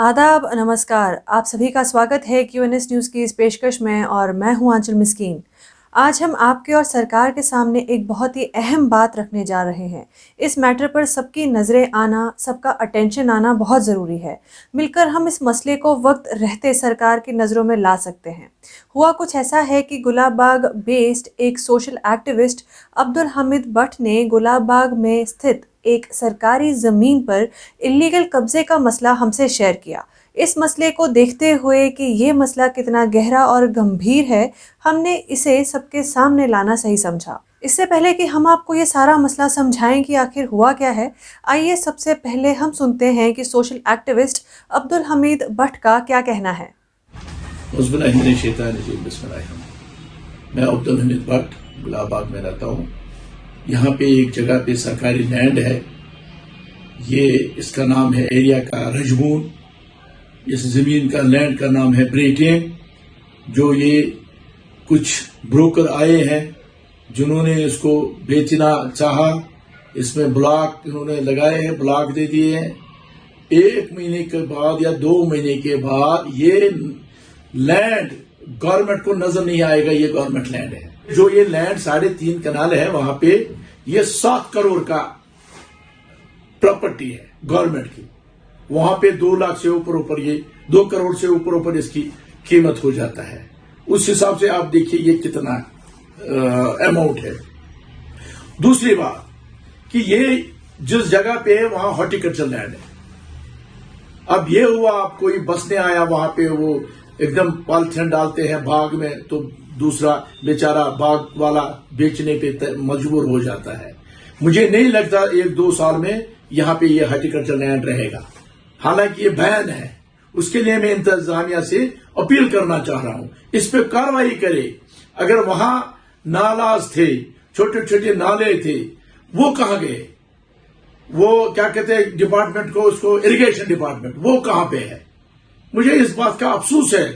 आदाब नमस्कार। आप सभी का स्वागत है क्यूएनएस न्यूज़ की इस पेशकश में और मैं हूं आंचल मिस्कीन। आज हम आपके और सरकार के सामने एक बहुत ही अहम बात रखने जा रहे हैं। इस मैटर पर सबकी नज़रें आना, सबका अटेंशन आना बहुत ज़रूरी है। मिलकर हम इस मसले को वक्त रहते सरकार की नज़रों में ला सकते हैं। हुआ कुछ ऐसा है कि गुलाब बाग बेस्ड एक सोशल एक्टिविस्ट अब्दुल हमीद भट्ट ने गुलाब बाग में स्थित एक सरकारी ज़मीन पर इलीगल कब्जे का मसला हमसे शेयर किया। इस मसले को देखते हुए कि ये मसला कितना गहरा और गंभीर है, हमने इसे सबके सामने लाना सही समझा। इससे पहले कि हम आपको ये सारा मसला समझाएं कि आखिर हुआ क्या है, आइए सबसे पहले हम सुनते हैं कि सोशल एक्टिविस्ट अब्दुल हमीद भट्ट का क्या कहना है। मैं अब्दुल हमीद भट्ट गुलाब बाग में रहता हूँ। यहाँ पे एक जगह पे सरकारी लैंड है, ये इसका नाम है एरिया का रजबून। इस जमीन का लैंड का नाम है ब्रेटेन। जो ये कुछ ब्रोकर आए हैं जिन्होंने इसको बेचना चाहा, इसमें ब्लॉक इन्होंने लगाए हैं, ब्लॉक दे दिए हैं। 1 महीने के बाद या 2 महीने के बाद ये लैंड गवर्नमेंट को नजर नहीं आएगा, ये गवर्नमेंट लैंड है। जो ये लैंड 3.5 कनाल है, वहां पे ये 7 करोड़ का प्रॉपर्टी है गवर्नमेंट की। वहां पे 2 लाख से ऊपर ये 2 करोड़ से ऊपर इसकी कीमत हो जाता है। उस हिसाब से आप देखिए ये कितना अमाउंट है। दूसरी बात कि ये जिस जगह पे है वहां हॉर्टिकल्चर लैंड है। अब ये हुआ, आप कोई बसने आया वहां पे, वो एकदम पॉलिथीन डालते हैं बाग में, तो दूसरा बेचारा बाग वाला बेचने पे मजबूर हो जाता है। मुझे नहीं लगता 1-2 साल में यहाँ पे ये हॉर्टिकल्चर लैंड रहेगा। हालांकि ये बैन है, उसके लिए मैं इंतजामिया से अपील करना चाह रहा हूं, इस पे कार्रवाई करे। अगर वहां नालाज थे, छोटे छोटे नाले थे, वो कहां गए? वो क्या कहते हैं डिपार्टमेंट को, उसको इरिगेशन डिपार्टमेंट, वो कहां पे है? मुझे इस बात का अफसोस है,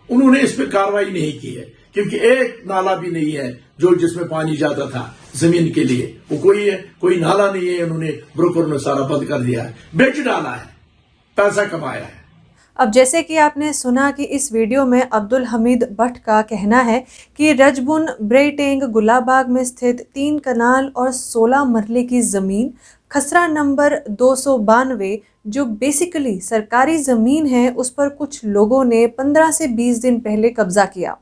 उन्होंने इस पे कार्रवाई नहीं की है, क्योंकि एक नाला भी नहीं है जो जिसमें पानी जाता था जमीन के लिए। वो कोई नाला नहीं है। उन्होंने ब्रोकर ने सारा बंद कर दिया है, बेच डाला है, पैसा कमाया है। अब जैसे कि आपने सुना कि इस वीडियो में अब्दुल हमीद भट्ट का कहना है कि रजबुन ब्रेटेंग गुलाबाग में स्थित 3 कनाल और 16 मरले की ज़मीन खसरा नंबर 292, जो बेसिकली सरकारी ज़मीन है, उस पर कुछ लोगों ने 15 से 20 दिन पहले कब्जा किया।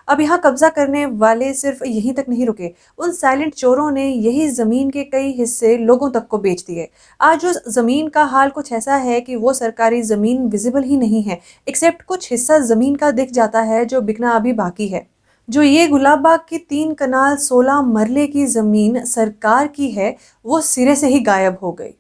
अब यहाँ कब्जा करने वाले सिर्फ यहीं तक नहीं रुके, उन साइलेंट चोरों ने यही ज़मीन के कई हिस्से लोगों तक को बेच दिए। आज उस ज़मीन का हाल कुछ ऐसा है कि वो सरकारी ज़मीन विजिबल ही नहीं है, एक्सेप्ट कुछ हिस्सा ज़मीन का दिख जाता है जो बिकना अभी बाकी है। जो ये गुलाब बाग की 3 कनाल 16 मरले की ज़मीन सरकार की है, वो सिरे से ही गायब हो गई।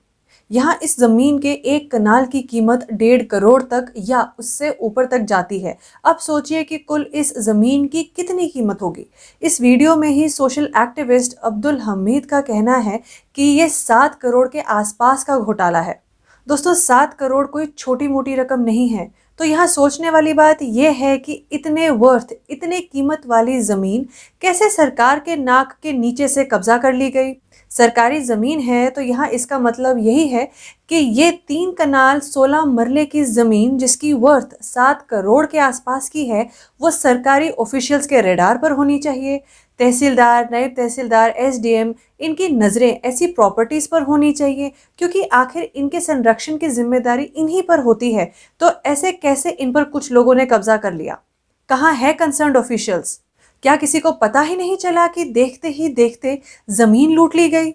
यहाँ इस ज़मीन के 1 कनाल की कीमत 1.5 करोड़ तक या उससे ऊपर तक जाती है। अब सोचिए कि कुल इस ज़मीन की कितनी कीमत होगी। इस वीडियो में ही सोशल एक्टिविस्ट अब्दुल हमीद का कहना है कि ये 7 करोड़ के आसपास का घोटाला है। दोस्तों, 7 करोड़ कोई छोटी मोटी रकम नहीं है। तो यहाँ सोचने वाली बात यह है कि इतने कीमत वाली ज़मीन कैसे सरकार के नाक के नीचे से कब्जा कर ली गई। सरकारी ज़मीन है तो यहाँ इसका मतलब यही है कि ये 3 कनाल 16 मरले की ज़मीन, जिसकी वर्थ 7 करोड़ के आसपास की है, वो सरकारी ऑफिशियल्स के रेडार पर होनी चाहिए। तहसीलदार, नायब तहसीलदार, एसडीएम, इनकी नज़रें ऐसी प्रॉपर्टीज़ पर होनी चाहिए, क्योंकि आखिर इनके संरक्षण की जिम्मेदारी इन्हीं पर होती है। तो ऐसे कैसे इन पर कुछ लोगों ने कब्जा कर लिया? कहाँ है कंसर्न्ड ऑफिशियल्स? क्या किसी को पता ही नहीं चला कि देखते ही देखते ज़मीन लूट ली गई?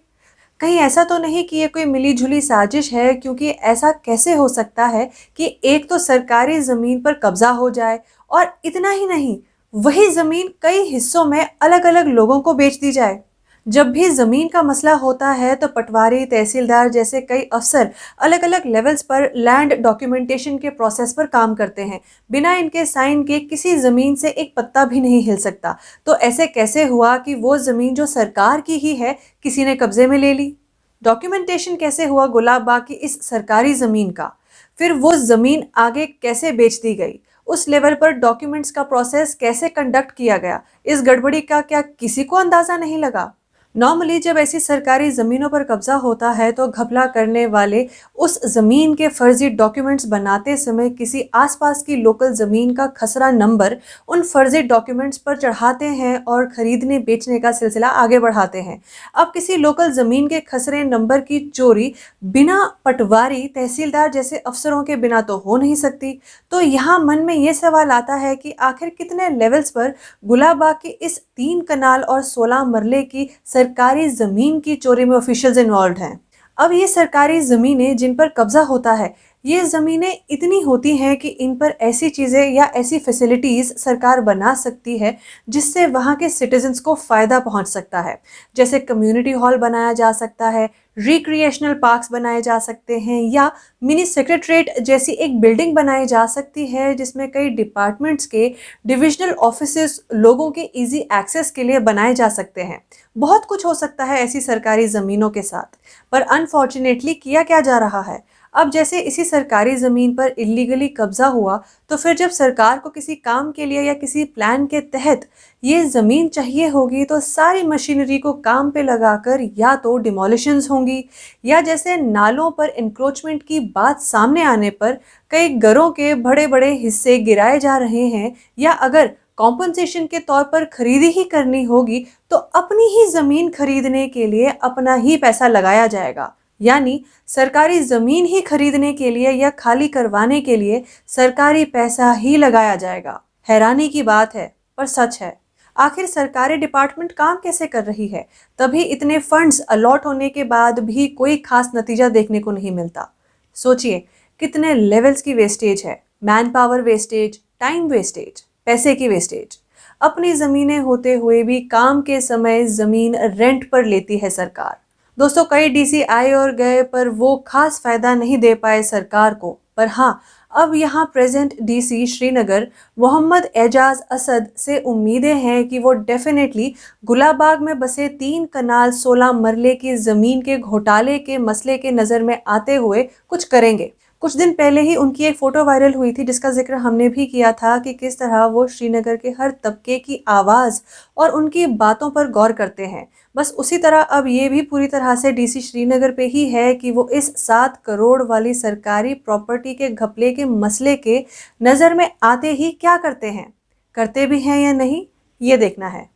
कहीं ऐसा तो नहीं कि ये कोई मिली जुली साजिश है? क्योंकि ऐसा कैसे हो सकता है कि एक तो सरकारी ज़मीन पर कब्जा हो जाए और इतना ही नहीं, वही ज़मीन कई हिस्सों में अलग अलग लोगों को बेच दी जाए। जब भी ज़मीन का मसला होता है तो पटवारी, तहसीलदार जैसे कई अफसर अलग अलग लेवल्स पर लैंड डॉक्यूमेंटेशन के प्रोसेस पर काम करते हैं। बिना इनके साइन के किसी ज़मीन से एक पत्ता भी नहीं हिल सकता। तो ऐसे कैसे हुआ कि वो ज़मीन जो सरकार की ही है, किसी ने कब्जे में ले ली? डॉक्यूमेंटेशन कैसे हुआ गुलाब बाग की इस सरकारी ज़मीन का? फिर वो ज़मीन आगे कैसे बेच दी गई? उस लेवल पर डॉक्यूमेंट्स का प्रोसेस कैसे कंडक्ट किया गया? इस गड़बड़ी का क्या किसी को अंदाज़ा नहीं लगा? नॉर्मली जब ऐसी सरकारी ज़मीनों पर कब्जा होता है तो घपला करने वाले उस ज़मीन के फर्जी डॉक्यूमेंट्स बनाते समय किसी आसपास की लोकल ज़मीन का खसरा नंबर उन फर्जी डॉक्यूमेंट्स पर चढ़ाते हैं और खरीदने बेचने का सिलसिला आगे बढ़ाते हैं। अब किसी लोकल ज़मीन के खसरे नंबर की चोरी बिना पटवारी तहसीलदार जैसे अफसरों के बिना तो हो नहीं सकती। तो यहाँ मन में ये सवाल आता है कि आखिर कितने लेवल्स पर गुलाबबाग की इस 3 कनाल और 16 मरले की सरकारी जमीन की चोरी में ऑफिशियल्स इन्वॉल्व हैं। अब ये सरकारी जमीनें जिन पर कब्जा होता है, ये ज़मीनें इतनी होती हैं कि इन पर ऐसी चीज़ें या ऐसी फैसिलिटीज़ सरकार बना सकती है जिससे वहाँ के सिटीजन्स को फ़ायदा पहुँच सकता है। जैसे कम्युनिटी हॉल बनाया जा सकता है, रिक्रिएशनल पार्क्स बनाए जा सकते हैं या मिनी सेक्रेटरीट जैसी एक बिल्डिंग बनाई जा सकती है जिसमें कई डिपार्टमेंट्स के डिविजनल ऑफिसेस लोगों के इजी एक्सेस के लिए बनाए जा सकते हैं। बहुत कुछ हो सकता है ऐसी सरकारी ज़मीनों के साथ, पर अनफॉर्चुनेटली किया क्या जा रहा है। अब जैसे इसी सरकारी ज़मीन पर इलीगली कब्जा हुआ तो फिर जब सरकार को किसी काम के लिए या किसी प्लान के तहत ये ज़मीन चाहिए होगी तो सारी मशीनरी को काम पे लगाकर या तो डिमोलिशंस होंगी या जैसे नालों पर इंक्रोचमेंट की बात सामने आने पर कई घरों के बड़े बड़े हिस्से गिराए जा रहे हैं, या अगर कॉम्पनसेशन के तौर पर खरीदी ही करनी होगी तो अपनी ही ज़मीन खरीदने के लिए अपना ही पैसा लगाया जाएगा। यानी सरकारी ज़मीन ही खरीदने के लिए या खाली करवाने के लिए सरकारी पैसा ही लगाया जाएगा। हैरानी की बात है पर सच है। आखिर सरकारी डिपार्टमेंट काम कैसे कर रही है, तभी इतने फंड्स अलॉट होने के बाद भी कोई खास नतीजा देखने को नहीं मिलता। सोचिए कितने लेवल्स की वेस्टेज है, man power wastage, time wastage, पैसे की वेस्टेज। अपनी ज़मीनें होते हुए भी काम के समय ज़मीन रेंट पर लेती है सरकार। दोस्तों, कई डीसी आए और गए पर वो खास फायदा नहीं दे पाए सरकार को। पर हाँ, अब यहाँ प्रेजेंट डीसी श्रीनगर मोहम्मद एजाज असद से उम्मीदें हैं कि वो डेफिनेटली गुलाबबाग में बसे 3 कनाल 16 मरले की ज़मीन के घोटाले के मसले के नज़र में आते हुए कुछ करेंगे। कुछ दिन पहले ही उनकी एक फ़ोटो वायरल हुई थी जिसका जिक्र हमने भी किया था कि किस तरह वो श्रीनगर के हर तबके की आवाज़ और उनकी बातों पर गौर करते हैं। बस उसी तरह अब ये भी पूरी तरह से डीसी श्रीनगर पे ही है कि वो इस 7 करोड़ वाली सरकारी प्रॉपर्टी के घपले के मसले के नज़र में आते ही क्या करते हैं, करते भी हैं या नहीं, ये देखना है।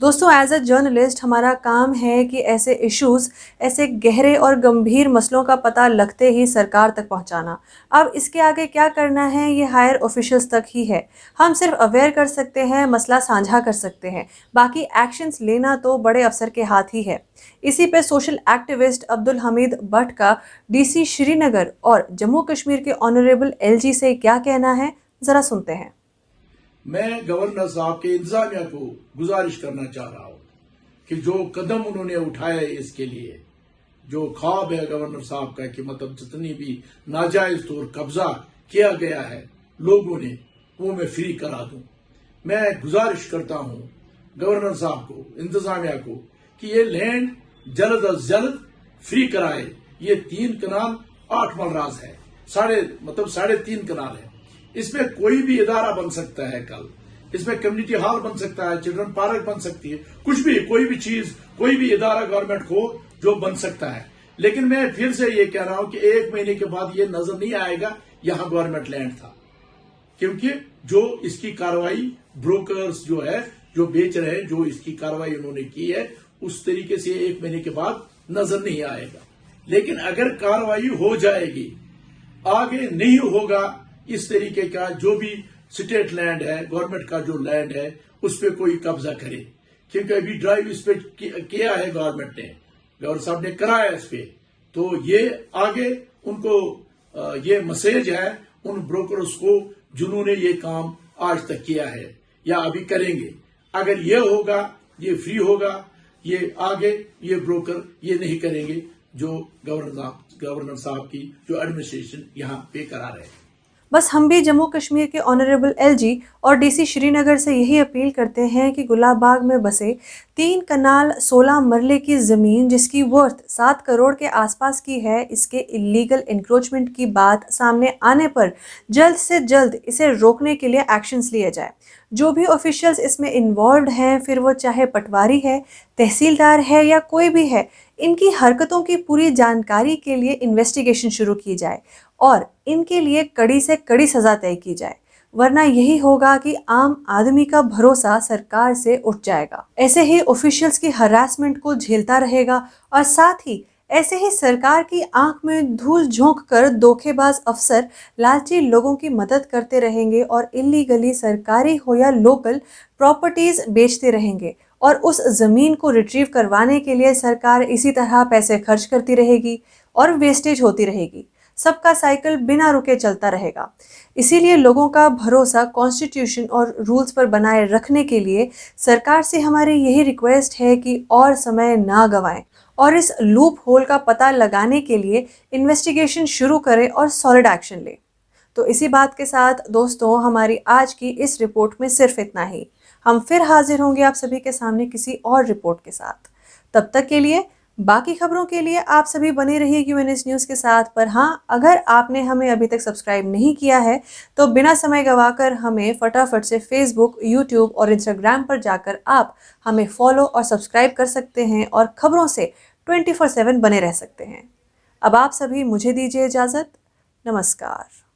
दोस्तों, एज अ जर्नलिस्ट हमारा काम है कि ऐसे इश्यूज़, ऐसे गहरे और गंभीर मसलों का पता लगते ही सरकार तक पहुंचाना। अब इसके आगे क्या करना है ये हायर ऑफिशियल्स तक ही है। हम सिर्फ अवेयर कर सकते हैं, मसला साझा कर सकते हैं, बाकी एक्शंस लेना तो बड़े अफसर के हाथ ही है। इसी पे सोशल एक्टिविस्ट अब्दुल हमीद भट्ट का डीसी श्रीनगर और जम्मू कश्मीर के ऑनरेबल एलजी से क्या कहना है, ज़रा सुनते हैं। मैं गवर्नर साहब के इंतजामिया को गुजारिश करना चाह रहा हूं कि जो कदम उन्होंने उठाया इसके लिए, जो ख्वाब है गवर्नर साहब का कि मतलब जितनी भी नाजायज तौर कब्जा किया गया है लोगों ने, वो मैं फ्री करा दूं। मैं गुजारिश करता हूं गवर्नर साहब को, इंतजामिया को, कि ये लैंड जल्द अज जल्द फ्री कराए। ये 3 कनाल 8 मलराज है, 3.5 कनाल है। इसमें कोई भी इदारा बन सकता है कल, इसमें कम्युनिटी हॉल बन सकता है, चिल्ड्रन पार्क बन सकती है, कुछ भी, कोई भी चीज, कोई भी इदारा गवर्नमेंट को जो बन सकता है। लेकिन मैं फिर से ये कह रहा हूं कि 1 महीने के बाद ये नजर नहीं आएगा यहां गवर्नमेंट लैंड था, क्योंकि जो इसकी कार्रवाई ब्रोकर्स जो है, जो बेच रहे हैं, जो इसकी कार्रवाई उन्होंने की है, उस तरीके से 1 महीने के बाद नजर नहीं आएगा। लेकिन अगर कार्रवाई हो जाएगी, आगे नहीं होगा इस तरीके का, जो भी स्टेट लैंड है, गवर्नमेंट का जो लैंड है, उस पर कोई कब्जा करे, क्योंकि अभी ड्राइव इस पे किया है गवर्नमेंट ने, गवर्नर साहब ने कराया इस पे। तो ये आगे उनको ये मैसेज है उन ब्रोकर्स को जिन्होंने ये काम आज तक किया है या अभी करेंगे। अगर ये होगा, ये फ्री होगा, ये आगे ये ब्रोकर ये नहीं करेंगे जो गवर्नर साहब की जो एडमिनिस्ट्रेशन यहाँ पे करा रहे हैं। बस हम भी जम्मू कश्मीर के ऑनरेबल एलजी और डीसी श्रीनगर से यही अपील करते हैं कि गुलाबबाग में बसे 3 कनाल 16 मरले की ज़मीन जिसकी वर्थ 7 करोड़ के आसपास की है, इसके इलीगल इंक्रोचमेंट की बात सामने आने पर जल्द से जल्द इसे रोकने के लिए एक्शंस लिए जाए। जो भी ऑफिशियल्स इसमें इन्वॉल्व हैं, फिर वो चाहे पटवारी है, तहसीलदार है या कोई भी है, इनकी हरकतों की पूरी जानकारी के लिए इन्वेस्टिगेशन शुरू की जाए और इनके लिए कड़ी से कड़ी सज़ा तय की जाए, वरना यही होगा कि आम आदमी का भरोसा सरकार से उठ जाएगा। ऐसे ही ऑफिशियल्स की हरासमेंट को झेलता रहेगा और साथ ही ऐसे ही सरकार की आंख में धूल झोंक कर धोखेबाज अफसर लालची लोगों की मदद करते रहेंगे और इलीगली सरकारी हो या लोकल प्रॉपर्टीज बेचते रहेंगे और उस जमीन को रिट्रीव करवाने के लिए सरकार इसी तरह पैसे खर्च करती रहेगी और वेस्टेज होती रहेगी। सबका साइकिल बिना रुके चलता रहेगा। इसीलिए लोगों का भरोसा कॉन्स्टिट्यूशन और रूल्स पर बनाए रखने के लिए सरकार से हमारी यही रिक्वेस्ट है कि और समय ना गंवाएं और इस लूप होल का पता लगाने के लिए इन्वेस्टिगेशन शुरू करें और सॉलिड एक्शन लें। तो इसी बात के साथ दोस्तों, हमारी आज की इस रिपोर्ट में सिर्फ इतना ही। हम फिर हाजिर होंगे आप सभी के सामने किसी और रिपोर्ट के साथ। तब तक के लिए बाकी खबरों के लिए आप सभी बने रहिए यूएनएस न्यूज़ के साथ। पर हाँ, अगर आपने हमें अभी तक सब्सक्राइब नहीं किया है तो बिना समय गंवाकर हमें फटाफट से फेसबुक, यूट्यूब और इंस्टाग्राम पर जाकर आप हमें फॉलो और सब्सक्राइब कर सकते हैं और खबरों से 24/7 बने रह सकते हैं। अब आप सभी मुझे दीजिए इजाज़त। नमस्कार।